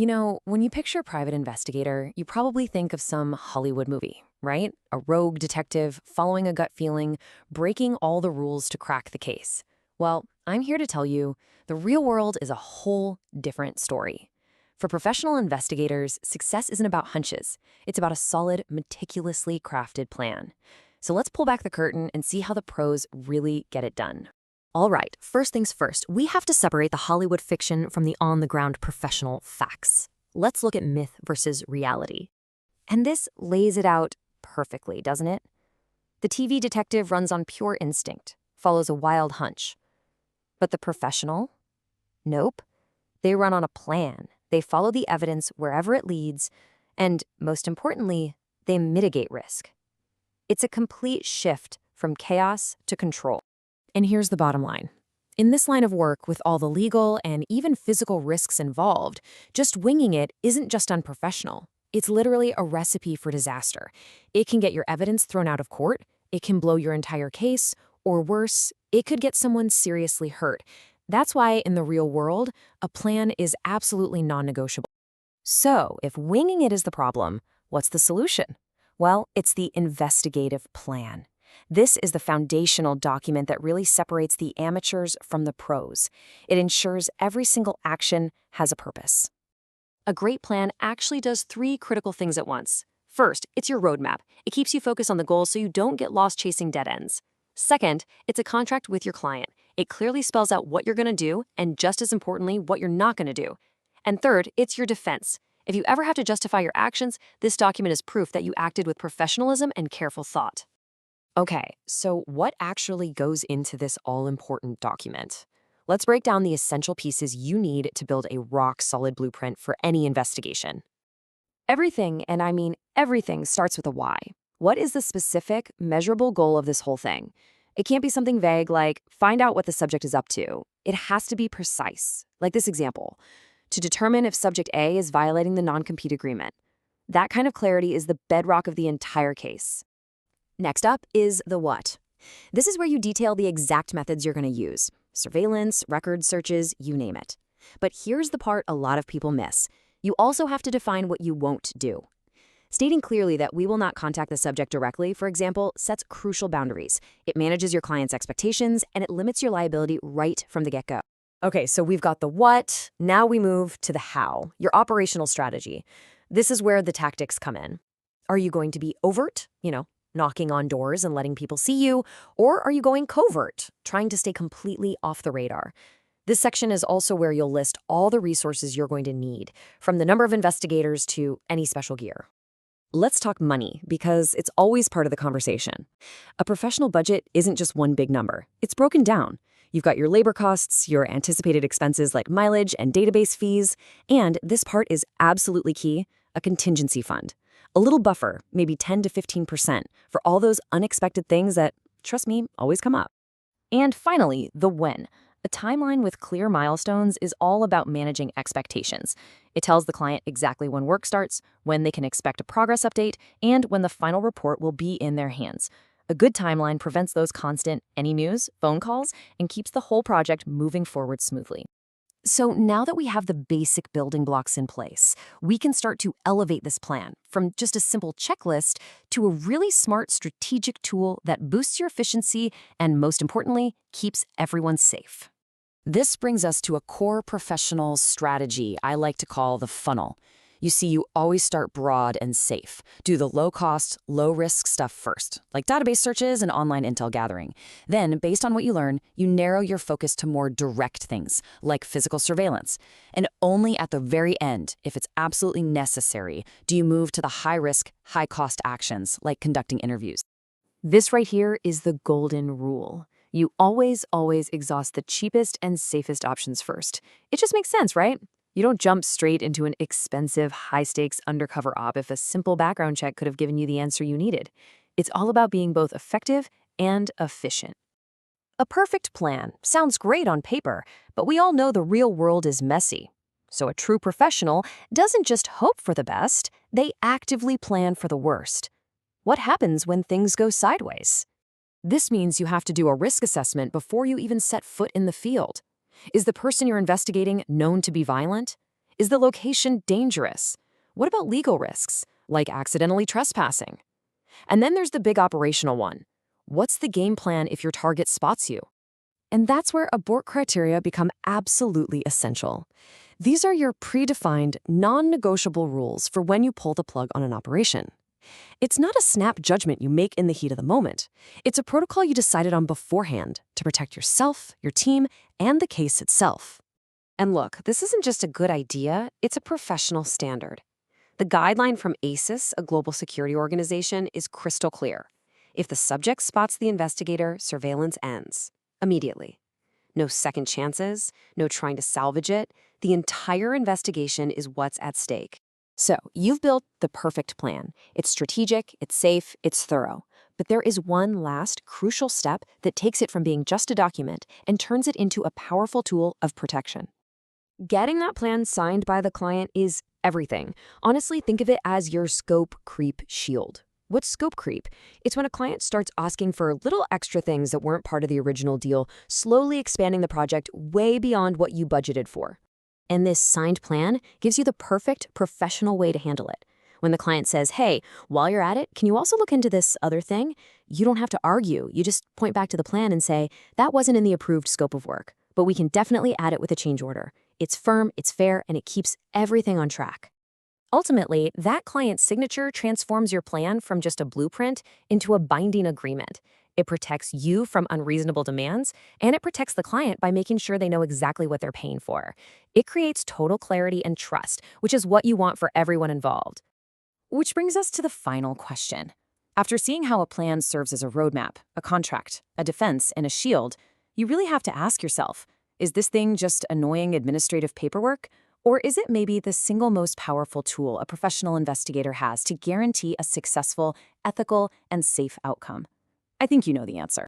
When you picture a private investigator, you probably think of some Hollywood movie, right? A rogue detective following a gut feeling, breaking all the rules to crack the case. Well, I'm here to tell you the real world is a whole different story. For professional investigators, success isn't about hunches. It's about a solid, meticulously crafted plan. So let's pull back the curtain and see how the pros really get it done. All right, first things first, we have to separate the Hollywood fiction from the on-the-ground professional facts. Let's look at myth versus reality. And this lays it out perfectly, doesn't it? The TV detective runs on pure instinct, follows a wild hunch. But the professional? Nope. They run on a plan. They follow the evidence wherever it leads, and most importantly, they mitigate risk. It's a complete shift from chaos to control. And here's the bottom line. In this line of work, with all the legal and even physical risks involved, just winging it isn't just unprofessional. It's literally a recipe for disaster. It can get your evidence thrown out of court, it can blow your entire case, or worse, it could get someone seriously hurt. That's why, in the real world, a plan is absolutely non-negotiable. So, if winging it is the problem, what's the solution? Well, it's the investigative plan. This is the foundational document that really separates the amateurs from the pros. It ensures every single action has a purpose. A great plan actually does three critical things at once. First, it's your roadmap. It keeps you focused on the goal so you don't get lost chasing dead ends. Second, it's a contract with your client. It clearly spells out what you're going to do and, just as importantly, what you're not going to do. And third, it's your defense. If you ever have to justify your actions, this document is proof that you acted with professionalism and careful thought. Okay, so what actually goes into this all-important document? Let's break down the essential pieces you need to build a rock-solid blueprint for any investigation. Everything, and I mean everything, starts with a why. What is the specific, measurable goal of this whole thing? It can't be something vague like, find out what the subject is up to. It has to be precise, like this example, to determine if Subject A is violating the non-compete agreement. That kind of clarity is the bedrock of the entire case. Next up is the what. This is where you detail the exact methods you're going to use. Surveillance, record searches, you name it. But here's the part a lot of people miss. You also have to define what you won't do. Stating clearly that we will not contact the subject directly, for example, sets crucial boundaries. It manages your client's expectations, and it limits your liability right from the get-go. Okay, so we've got the what. Now we move to the how, your operational strategy. This is where the tactics come in. Are you going to be overt, knocking on doors and letting people see you, or are you going covert, trying to stay completely off the radar? This section is also where you'll list all the resources you're going to need, from the number of investigators to any special gear. Let's talk money, because it's always part of the conversation. A professional budget isn't just one big number. It's broken down. You've got your labor costs, your anticipated expenses like mileage and database fees, and this part is absolutely key, a contingency fund. A little buffer, maybe 10 to 15%, for all those unexpected things that, trust me, always come up. And finally, the when. A timeline with clear milestones is all about managing expectations. It tells the client exactly when work starts, when they can expect a progress update, and when the final report will be in their hands. A good timeline prevents those constant any news, phone calls, and keeps the whole project moving forward smoothly. So now that we have the basic building blocks in place, we can start to elevate this plan from just a simple checklist to a really smart strategic tool that boosts your efficiency and, most importantly, keeps everyone safe. This brings us to a core professional strategy I like to call the funnel. You see, you always start broad and safe. Do the low-cost, low-risk stuff first, like database searches and online intel gathering. Then, based on what you learn, you narrow your focus to more direct things, like physical surveillance. And only at the very end, if it's absolutely necessary, do you move to the high-risk, high-cost actions, like conducting interviews. This right here is the golden rule. You always exhaust the cheapest and safest options first. It just makes sense, right? You don't jump straight into an expensive, high-stakes undercover op if a simple background check could have given you the answer you needed. It's all about being both effective and efficient. A perfect plan sounds great on paper, but we all know the real world is messy. So a true professional doesn't just hope for the best, they actively plan for the worst. What happens when things go sideways? This means you have to do a risk assessment before you even set foot in the field. Is the person you're investigating known to be violent? Is the location dangerous? What about legal risks, like accidentally trespassing? And then there's the big operational one. What's the game plan if your target spots you? And that's where abort criteria become absolutely essential. These are your predefined, non-negotiable rules for when you pull the plug on an operation. It's not a snap judgment you make in the heat of the moment. It's a protocol you decided on beforehand to protect yourself, your team, and the case itself. And look, this isn't just a good idea, it's a professional standard. The guideline from ASIS, a global security organization, is crystal clear. If the subject spots the investigator, surveillance ends. Immediately. No second chances, no trying to salvage it. The entire investigation is what's at stake. So, you've built the perfect plan. It's strategic, it's safe, it's thorough. But there is one last crucial step that takes it from being just a document and turns it into a powerful tool of protection. Getting that plan signed by the client is everything. Honestly, think of it as your scope creep shield. What's scope creep? It's when a client starts asking for little extra things that weren't part of the original deal, slowly expanding the project way beyond what you budgeted for. And this signed plan gives you the perfect professional way to handle it. When the client says, hey, while you're at it, can you also look into this other thing? You don't have to argue. You just point back to the plan and say, that wasn't in the approved scope of work, but we can definitely add it with a change order. It's firm, it's fair, and it keeps everything on track. Ultimately, that client's signature transforms your plan from just a blueprint into a binding agreement. It protects you from unreasonable demands, and it protects the client by making sure they know exactly what they're paying for. It creates total clarity and trust, which is what you want for everyone involved. Which brings us to the final question. After seeing how a plan serves as a roadmap, a contract, a defense, and a shield, you really have to ask yourself, is this thing just annoying administrative paperwork? Or is it maybe the single most powerful tool a professional investigator has to guarantee a successful, ethical, and safe outcome? I think you know the answer.